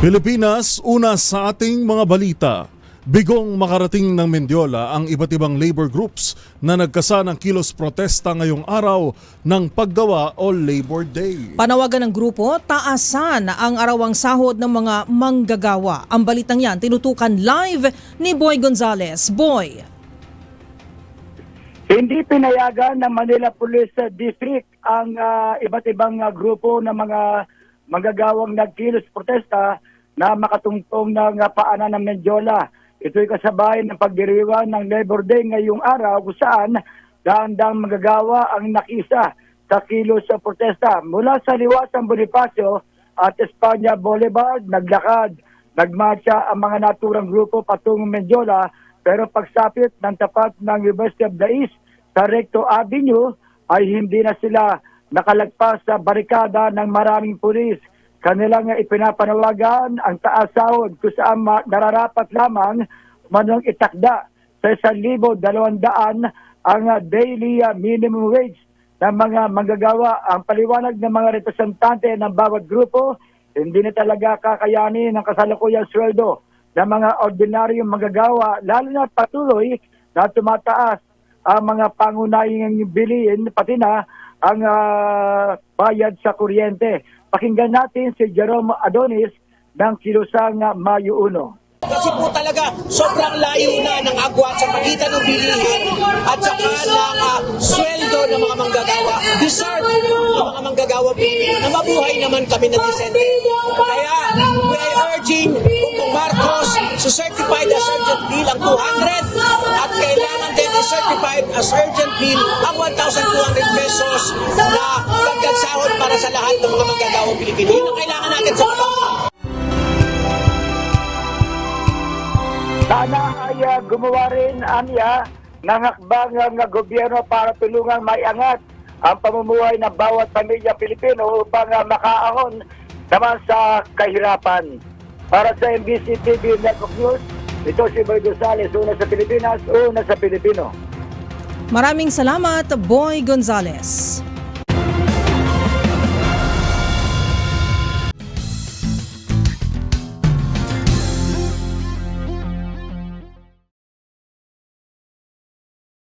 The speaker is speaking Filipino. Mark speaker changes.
Speaker 1: Pilipinas, una sa ating mga balita. Bigong makarating ng Mendiola ang iba't ibang labor groups na nagkasa ng kilos protesta ngayong araw ng paggawa o Labor Day.
Speaker 2: Panawagan ng grupo, taasan ang arawang sahod ng mga manggagawa. Ang balitang yan tinutukan live ni Boy Gonzales. Boy.
Speaker 3: Hindi pinayagan ng Manila Police District ang iba't ibang grupo ng mga manggagawang nagkilos protesta na makatungtong ng paanan ng Mendiola. Ito'y kasabay ng pagdiriwang ng Labor Day ngayong araw kung saan daang-daang manggagawa ang nakisa sa kilos sa protesta. Mula sa Liwasang Bonifacio at Espanya Boulevard, naglakad, nagmarcha ang mga naturang grupo patungong Mendiola, pero pagsapit ng tapat ng University of the East sa Recto Avenue ay hindi na sila nakalagpas sa barikada ng maraming pulis. Kanilang ipinapanawagan ang taas sahod kung saan nararapat lamang manong itakda sa 1,200 ang daily minimum wage ng mga manggagawa. Ang paliwanag ng mga representante ng bawat grupo, hindi na talaga kakayanin ng kasalukuyang sweldo ng mga ordinaryong manggagawa, lalo na patuloy na tumataas ang mga pangunahing bilihin, pati na ang bayad sa kuryente. Pakinggan natin si Jerome Adonis ng Kilusang Mayo 1.
Speaker 4: Kasi po talaga sobrang layo na ng agwat sa pagitan ng bilihin at saka ng sweldo ng mga manggagawa. Deserve ng mga manggagawa Pilipino na mabuhay naman kami na disente. Kaya we are urging Bongbong Marcos to certify as urgent bill ang 200 at kailangan din i-certified as urgent bill ang 1,200 pesos na dagdag sahod para sa lahat ng mga manggagawa Pilipino. Yun ang kailangan natin sa mga.
Speaker 3: Sana ay gumawa rin aniya ng hakbang ng gobyerno para tulungang maiangat ang pamumuhay ng bawat pamilya Pilipino upang makaahon naman sa kahirapan. Para sa MBC TV Network News, ito si Boy Gonzales, una sa Pilipinas, una sa Pilipino.
Speaker 2: Maraming salamat, Boy Gonzales.